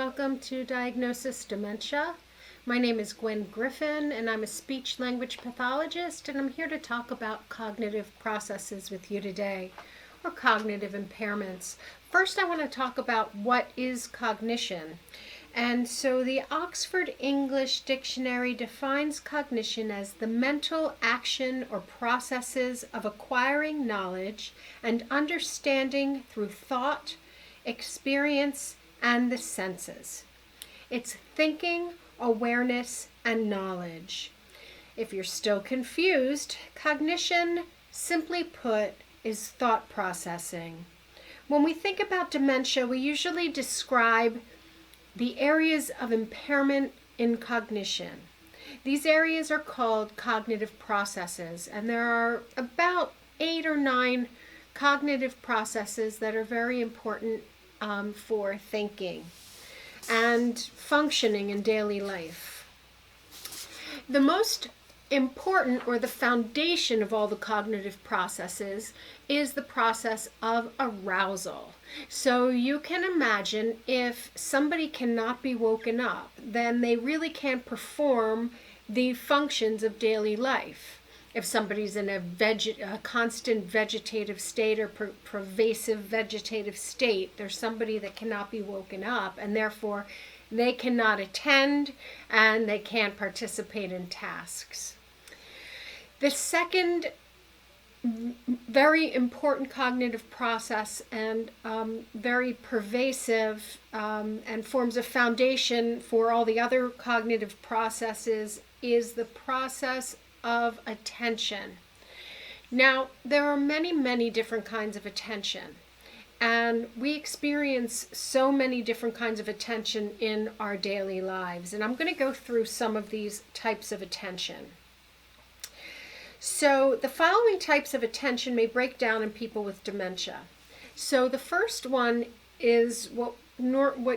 welcome to Diagnosis Dementia. My name is Gwen Griffin, and I'm a speech-language pathologist, and I'm here to talk about cognitive processes with you today, or cognitive impairments. First, I want to talk about what is cognition. And so the Oxford English Dictionary defines cognition as the mental action or processes of acquiring knowledge and understanding through thought, experience, and the senses. It's thinking, awareness, and knowledge. If you're still confused, cognition, simply put, is thought processing. When we think about dementia, we usually describe the areas of impairment in cognition. These areas are called cognitive processes, and there are about 8 or 9 cognitive processes that are very important for thinking and functioning in daily life. The most important, or the foundation of all the cognitive processes, is the process of arousal. So you can imagine if somebody cannot be woken up, then they really can't perform the functions of daily life. If somebody's in a constant vegetative state or pervasive vegetative state, there's somebody that cannot be woken up, and therefore they cannot attend and they can't participate in tasks. The second very important cognitive process and very pervasive and forms a foundation for all the other cognitive processes is the process of attention. Now, there are many, many different kinds of attention, and we experience so many different kinds of attention in our daily lives, and I'm going to go through some of these types of attention. So the following types of attention may break down in people with dementia. So the first one is what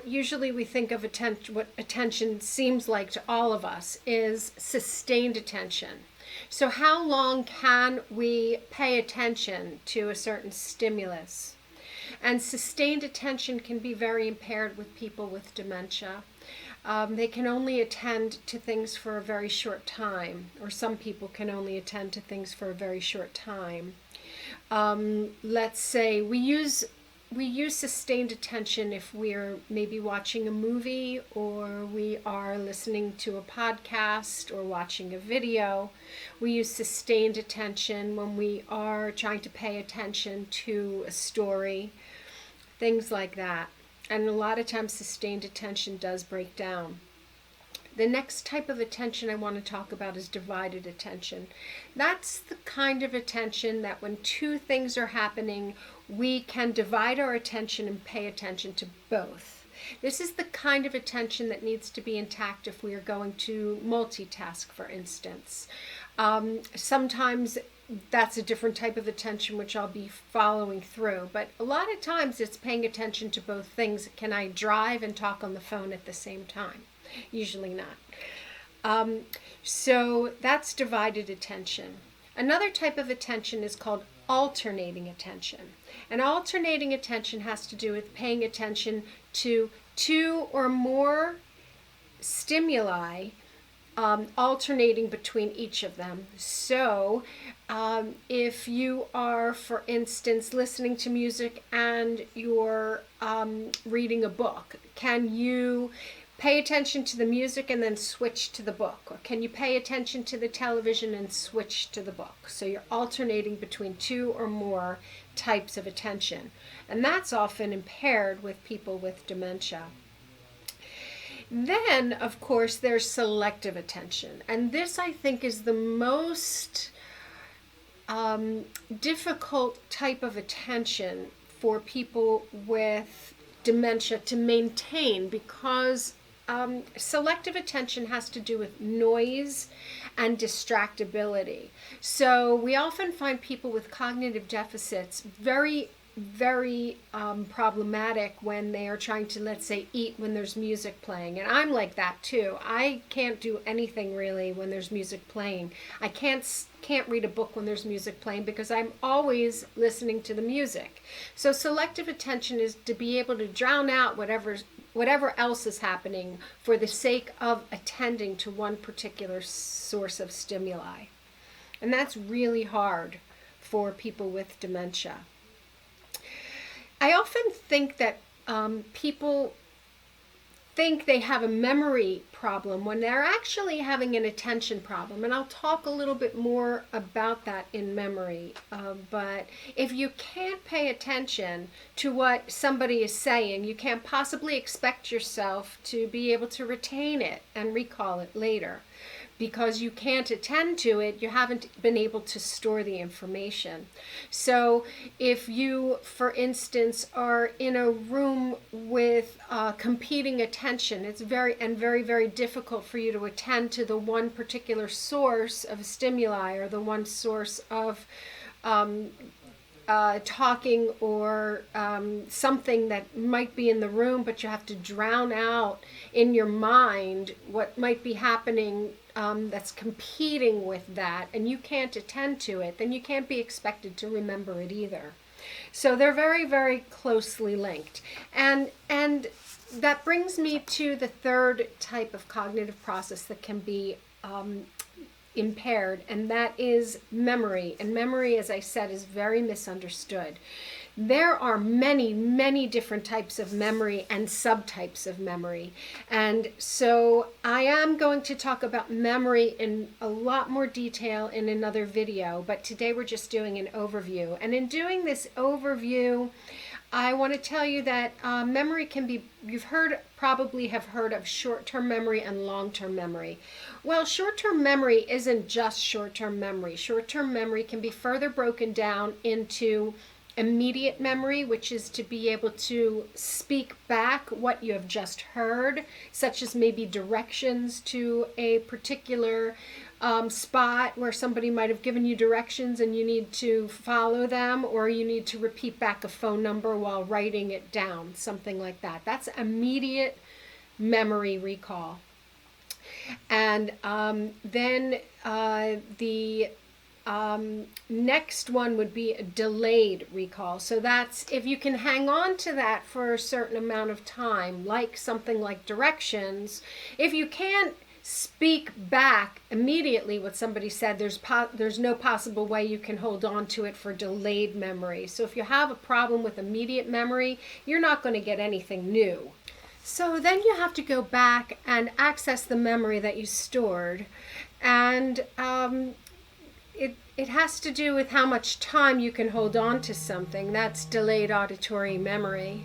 usually we think of attention, what attention seems like to all of us, is sustained attention. So how long can we pay attention to a certain stimulus? And sustained attention can be very impaired with people with dementia. They can only attend to things for a very short time, or some people can only attend to things for a very short time. Let's say we use sustained attention if we're maybe watching a movie, or we are listening to a podcast or watching a video. We use sustained attention when we are trying to pay attention to a story, things like that. And a lot of times sustained attention does break down. The next type of attention I want to talk about is divided attention. That's the kind of attention that when two things are happening, we can divide our attention and pay attention to both. This is the kind of attention that needs to be intact if we are going to multitask, for instance. Sometimes that's a different type of attention which I'll be following through, but a lot of times it's paying attention to both things. Can I drive and talk on the phone at the same time? Usually not. So that's divided attention. Another type of attention is called alternating attention. And alternating attention has to do with paying attention to 2 or more stimuli, alternating between each of them. So if you are, for instance, listening to music and you're reading a book, can you pay attention to the music and then switch to the book? Or can you pay attention to the television and switch to the book? So you're alternating between 2 or more types of attention. And that's often impaired with people with dementia. Then, of course, there's selective attention. And this, I think, is the most difficult type of attention for people with dementia to maintain, because selective attention has to do with noise and distractibility. So we often find people with cognitive deficits very problematic when they are trying to, let's say, eat when there's music playing. And I'm like that too. I can't do anything really when there's music playing. I can't read a book when there's music playing because I'm always listening to the music. So selective attention is to be able to drown out whatever whatever else is happening for the sake of attending to one particular source of stimuli. And that's really hard for people with dementia. I often think that people think they have a memory problem when they're actually having an attention problem. And I'll talk a little bit more about that in memory. But if you can't pay attention to what somebody is saying, you can't possibly expect yourself to be able to retain it and recall it later. Because you can't attend to it, you haven't been able to store the information. So if you, for instance, are in a room with competing attention, it's very, very difficult for you to attend to the one particular source of stimuli or the one source of talking or something that might be in the room, but you have to drown out in your mind what might be happening that's competing with that, and you can't attend to it, then you can't be expected to remember it either. So they're very closely linked. And that brings me to the third type of cognitive process that can be impaired, and that is memory. And memory, as I said, is very misunderstood. There are many different types of memory and subtypes of memory. And so I am going to talk about memory in a lot more detail in another video, but today we're just doing an overview. And in doing this overview, I want to tell you that memory can be, probably have heard of short-term memory and long-term memory. Well, short-term memory isn't just short-term memory. Short-term memory can be further broken down into immediate memory, which is to be able to speak back what you have just heard, such as maybe directions to a particular spot where somebody might have given you directions and you need to follow them, or you need to repeat back a phone number while writing it down, something like that. That's immediate memory recall. And then the next one would be a delayed recall. So that's if you can hang on to that for a certain amount of time, like something like directions. If you can't speak back immediately what somebody said, there's no possible way you can hold on to it for delayed memory. So if you have a problem with immediate memory, you're not going to get anything new. So then you have to go back and access the memory that you stored, and it has to do with how much time you can hold on to something. That's delayed auditory memory.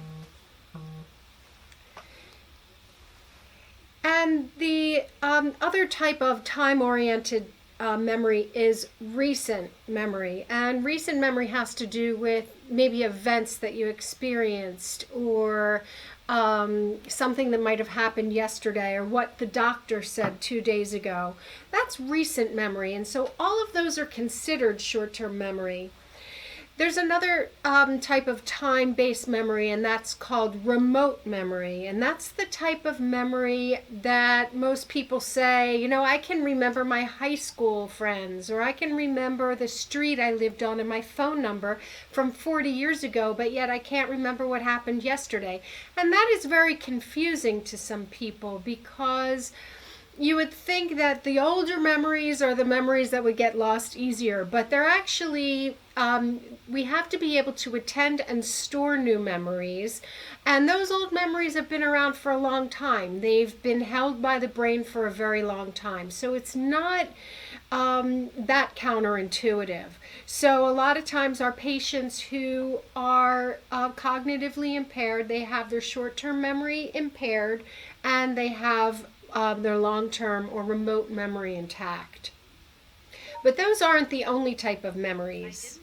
And the other type of time-oriented memory is recent memory. And recent memory has to do with maybe events that you experienced, or something that might have happened yesterday, or what the doctor said 2 days ago. That's recent memory, and so all of those are considered short-term memory. There's another type of time-based memory, and that's called remote memory. And that's the type of memory that most people say, you know, I can remember my high school friends, or I can remember the street I lived on and my phone number from 40 years ago, but yet I can't remember what happened yesterday. And that is very confusing to some people, because you would think that the older memories are the memories that would get lost easier, but they're actually, we have to be able to attend and store new memories. And those old memories have been around for a long time. They've been held by the brain for a very long time. So it's not that counterintuitive. So a lot of times our patients who are cognitively impaired, they have their short-term memory impaired, and they have their long-term or remote memory intact. But those aren't the only type of memories.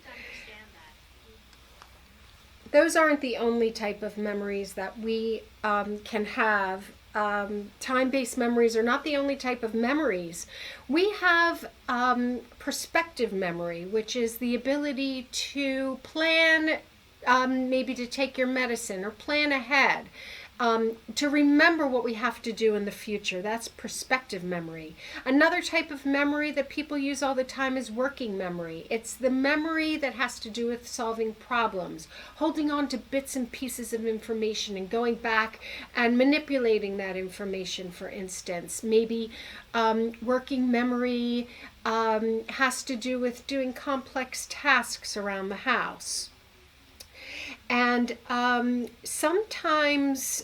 Those aren't the only type of memories that we can have. Time-based memories are not the only type of memories. We have perspective memory, which is the ability to plan, maybe to take your medicine or plan ahead. to remember what we have to do in the future. That's prospective memory. Another type of memory that people use all the time is working memory. It's the memory that has to do with solving problems, holding on to bits and pieces of information and going back and manipulating that information, for instance. Maybe working memory has to do with doing complex tasks around the house. And sometimes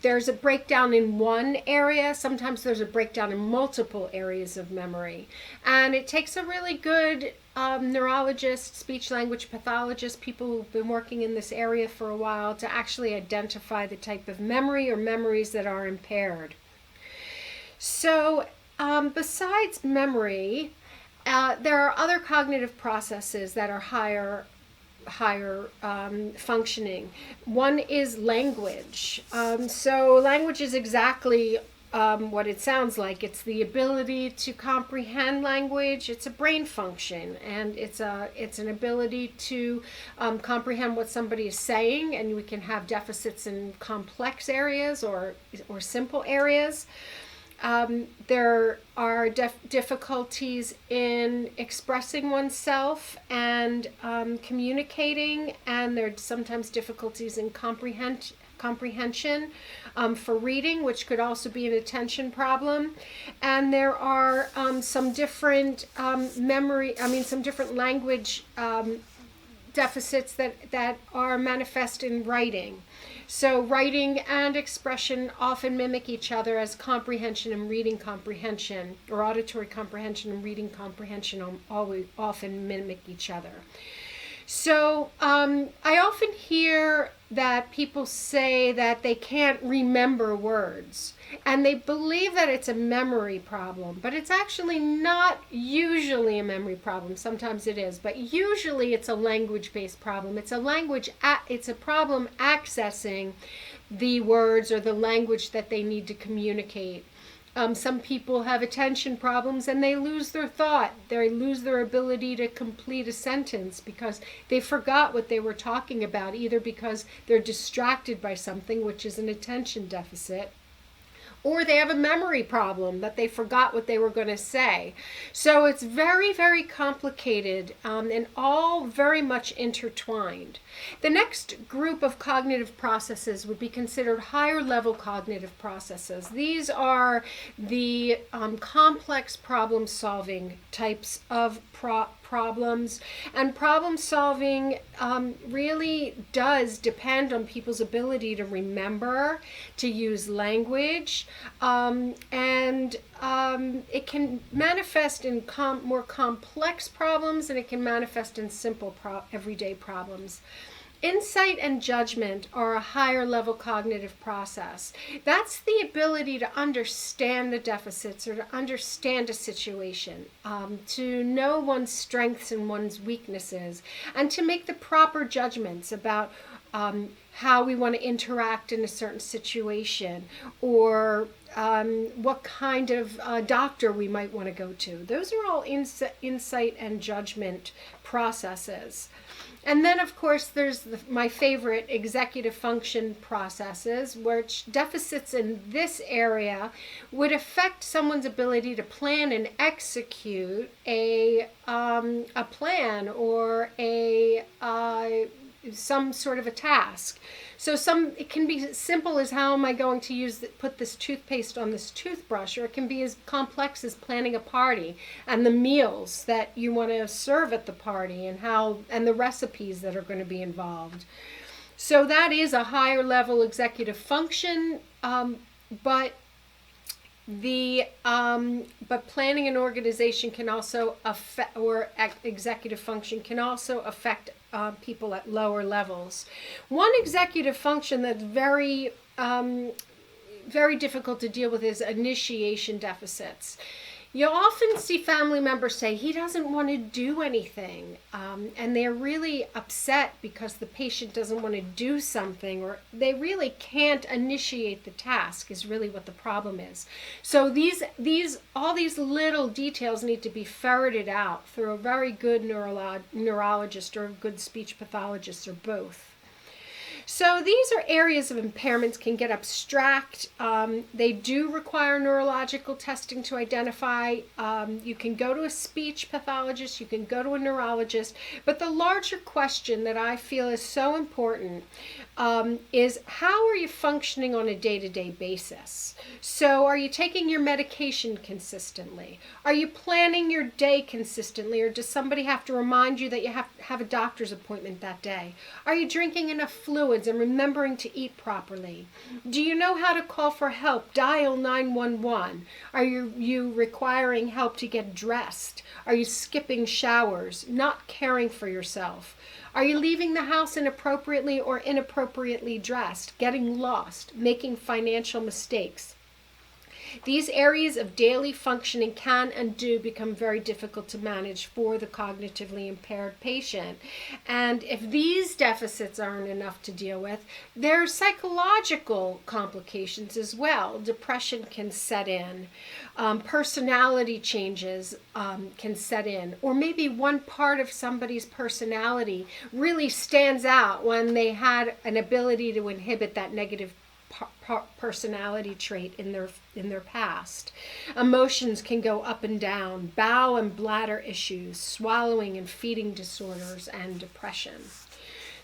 there's a breakdown in one area. Sometimes there's a breakdown in multiple areas of memory. And it takes a really good neurologist, speech language pathologist, people who've been working in this area for a while to actually identify the type of memory or memories that are impaired. So besides memory, there are other cognitive processes that are higher functioning. One is language. So language is exactly what it sounds like. It's the ability to comprehend language. It's a brain function, and it's an ability to comprehend what somebody is saying, and we can have deficits in complex areas or simple areas. There are difficulties in expressing oneself and communicating, and there are sometimes difficulties in comprehension for reading, which could also be an attention problem. And there are some different some different language deficits that are manifest in writing. So writing and expression often mimic each other, as comprehension and reading comprehension, or auditory comprehension and reading comprehension often mimic each other. So I often hear that people say that they can't remember words, and they believe that it's a memory problem, but it's actually not usually a memory problem. Sometimes it is, but usually it's a language-based problem. It's a problem accessing the words or the language that they need to communicate. Some people have attention problems and they lose their thought. They lose their ability to complete a sentence because they forgot what they were talking about, either because they're distracted by something, which is an attention deficit, or they have a memory problem that they forgot what they were going to say. So it's very, very complicated and all very much intertwined. The next group of cognitive processes would be considered higher level cognitive processes. These are the complex problem solving types of problems, and problem solving really does depend on people's ability to remember, to use language, and it can manifest in more complex problems, and it can manifest in simple everyday problems. Insight and judgment are a higher level cognitive process. That's the ability to understand the deficits or to understand a situation, to know one's strengths and one's weaknesses, and to make the proper judgments about how we want to interact in a certain situation, or what kind of doctor we might want to go to. Those are all insight and judgment processes. And then, of course, there's my favorite, executive function processes, which deficits in this area would affect someone's ability to plan and execute a plan or some sort of a task. So it can be as simple as, how am I going to put this toothpaste on this toothbrush, or it can be as complex as planning a party and the meals that you want to serve at the party and the recipes that are going to be involved. So that is a higher level executive function, but planning and organization can also affect, or executive function can also affect people at lower levels. One executive function that's very, very difficult to deal with is initiation deficits. You'll often see family members say, he doesn't want to do anything, and they're really upset because the patient doesn't want to do something, or they really can't initiate the task, is really what the problem is. So all these little details need to be ferreted out through a very good neurologist or a good speech pathologist, or both. So these are areas of impairments can get abstract. They do require neurological testing to identify. You can go to a speech pathologist, you can go to a neurologist, but the larger question that I feel is so important is how are you functioning on a day-to-day basis? So are you taking your medication consistently? Are you planning your day consistently, or does somebody have to remind you that you have a doctor's appointment that day? Are you drinking enough fluids and remembering to eat properly? Do you know how to call for help? Dial 911. Are you requiring help to get dressed? Are you skipping showers, not caring for yourself? Are you leaving the house inappropriately or inappropriately dressed, getting lost, making financial mistakes? These areas of daily functioning can and do become very difficult to manage for the cognitively impaired patient. And if these deficits aren't enough to deal with, there are psychological complications as well. Depression can set in, personality changes can set in, or maybe one part of somebody's personality really stands out when they had an ability to inhibit that negative personality trait in their past. Emotions can go up and down, bowel and bladder issues, swallowing and feeding disorders, and depression.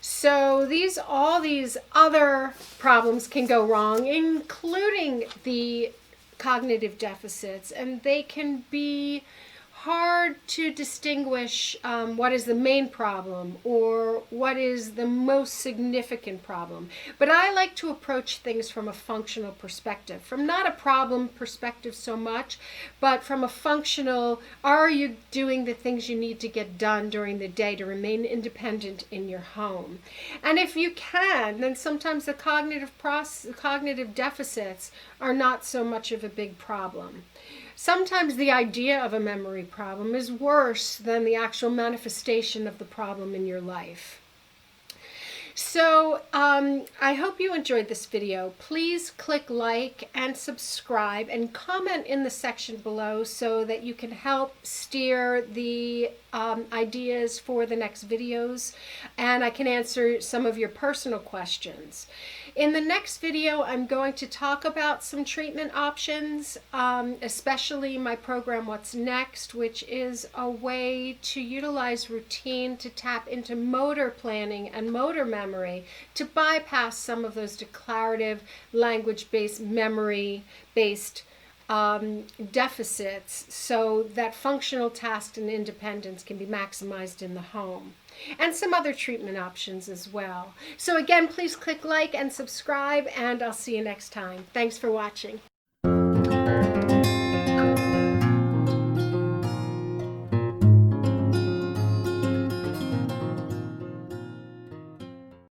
So all these other problems can go wrong, including the cognitive deficits, and they can be hard to distinguish what is the main problem or what is the most significant problem. But I like to approach things from a functional perspective, from not a problem perspective so much, but from a functional, are you doing the things you need to get done during the day to remain independent in your home? And if you can, then sometimes the cognitive deficits are not so much of a big problem. Sometimes the idea of a memory problem is worse than the actual manifestation of the problem in your life. So I hope you enjoyed this video. Please click like and subscribe and comment in the section below so that you can help steer the ideas for the next videos, and I can answer some of your personal questions. In the next video, I'm going to talk about some treatment options, especially my program What's Next, which is a way to utilize routine to tap into motor planning and motor memory to bypass some of those declarative, language-based, memory-based deficits so that functional tasks and independence can be maximized in the home. And some other treatment options as well. So again, please click like and subscribe, and I'll see you next time. Thanks for watching.